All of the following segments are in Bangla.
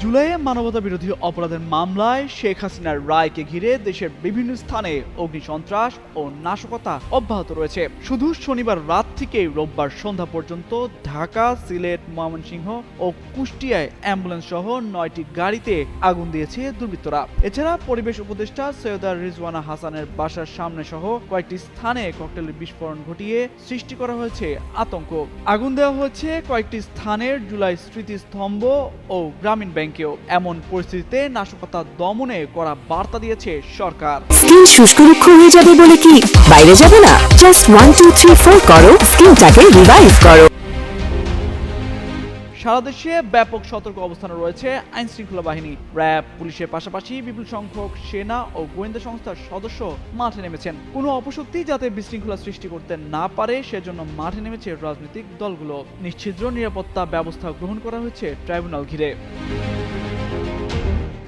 জুলাইয়ে মানবতাবিরোধী অপরাধের মামলায় শেখ হাসিনার রায়কে ঘিরে দেশের বিভিন্ন স্থানে অগ্নিসন্ত্রাস ও নাশকতা অব্যাহত রয়েছে। শুধু শনিবার রাত থেকে রোববার সন্ধ্যা পর্যন্ত ঢাকা, সিলেট, ময়মনসিংহ ও কুষ্টিয়ায় অ্যাম্বুলেন্স সহ 9টি গাড়িতে আগুন দিয়েছে দুর্বৃত্তরা। এছাড়া পরিবেশ উপদেষ্টা সৈয়দা রিজওয়ানা হাসানের বাসার সামনে সহ কয়েকটি স্থানে ককটেলের বিস্ফোরণ ঘটিয়ে সৃষ্টি করা হয়েছে আতঙ্ক। আগুন দেওয়া হয়েছে কয়েকটি স্থানের জুলাই স্মৃতিস্তম্ভ ও গ্রামীণ ব্যাংকেও। এমন পরিস্থিতিতে নাশকতা দমনে কড়া বার্তা দিয়েছে সরকার। স্কিন শুষ্ক রুক্ষ হয়ে যাবে বলে কি বাইরে যাবে না? জাস্ট 1 2 3 4 করো, স্কিনটাকে রিভাইভ করো। সারা দেশে ব্যাপক সতর্ক অবস্থানে রয়েছে আইন শৃঙ্খলা বাহিনী। র্যাব, পুলিশের পাশাপাশি বিপুল সংখ্যক সেনা ও গোয়েন্দা সংস্থার সদস্য মাঠে নেমেছেন। কোনো অপশক্তি যাতে বিশৃঙ্খলা সৃষ্টি করতে না পারে সেজন্য মাঠে নেমেছে রাজনৈতিক দলগুলো। নিশ্ছিদ্র নিরাপত্তা ব্যবস্থা গ্রহণ করা হয়েছে ট্রাইব্যুনাল ঘিরে।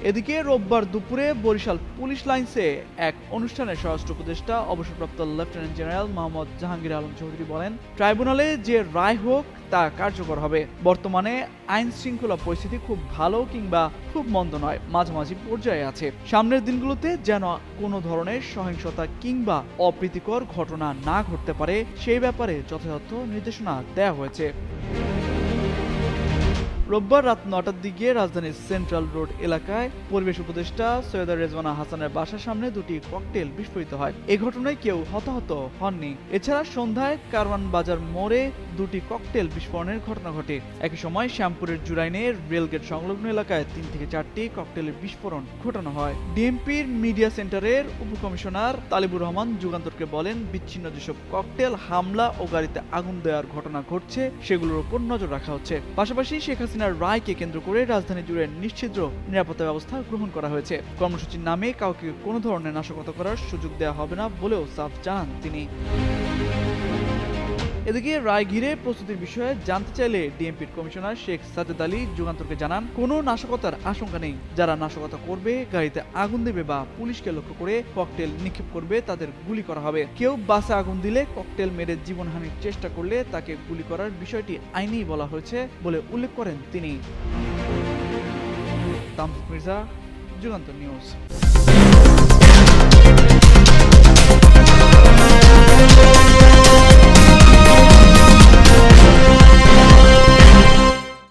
এদিকে রোববার দুপুরে বরিশাল পুলিশ লাইন্সে এক অনুষ্ঠানে স্বরাষ্ট্র উপদেষ্টা অবসরপ্রাপ্ত লেফটেন্যান্ট জেনারেল মোহাম্মদ জাহাঙ্গীর আলম চৌধুরী বলেন, ট্রাইব্যুনালে যে রায় হোক তা কার্যকর হবে। বর্তমানে আইন শৃঙ্খলা পরিস্থিতি খুব ভালো কিংবা খুব মন্দ নয়, মাঝামাঝি পর্যায়ে আছে। সামনের দিনগুলোতে যেন কোনো ধরনের সহিংসতা কিংবা অপ্রীতিকর ঘটনা না ঘটতে পারে সেই ব্যাপারে যথাযথ নির্দেশনা দেওয়া হয়েছে। রোববার রাত 9টার দিকে রাজধানীর সেন্ট্রাল রোড এলাকায় পরিবেশ উপদেষ্টা সৈয়দা রিজওয়ানা হাসানের বাসার সামনে দুটি ককটেল বিস্ফোরিত হয়। এ ঘটনায় কেউ হতাহত হননি। এছাড়া সন্ধ্যায় কারওয়ান বাজার মোড়ে দুটি ককটেল বিস্ফোরণের ঘটনা ঘটে। একই সময় শ্যামপুরের জুরাইনের রেলগেট সংলগ্ন এলাকায় 3 থেকে 4টি ককটেলের বিস্ফোরণ ঘটানো হয়। ডিএমপির মিডিয়া সেন্টারের উপকমিশনার তালিবুর রহমান যুগান্তরকে বলেন, বিচ্ছিন্ন যেসব ককটেল হামলা ও গাড়িতে আগুন দেওয়ার ঘটনা ঘটছে সেগুলোর উপর নজর রাখা হচ্ছে। পাশাপাশি শেখ হাসিনার রায়কে কেন্দ্র করে রাজধানী জুড়ে নিশ্ছিদ্র নিরাপত্তা ব্যবস্থা গ্রহণ করা হয়েছে। কর্মসূচির নামে কাউকে কোনো ধরনের নাশকতা করার সুযোগ দেওয়া হবে না বলেও সাফ জানান তিনি। এদিকে রায় ঘিরে প্রস্তুতির বিষয়ে জানতে চাইলে ডিএমপির কমিশনার শেখ সাজেদ আলী যুগান্তরকে জানান, কোনো নাশকতার আশঙ্কা নেই। যারা নাশকতা করবে, গাড়িতে আগুন দেবে বা পুলিশকে লক্ষ্য করে ককটেল নিক্ষেপ করবে তাদের গুলি করা হবে। কেউ বাসে আগুন দিলে ককটেল মেরে জীবনহানির চেষ্টা করলে তাকে গুলি করার বিষয়টি আইনেই বলা হয়েছে বলে উল্লেখ করেন তিনি। তামসিদ মির্জা, যুগান্তর নিউজ।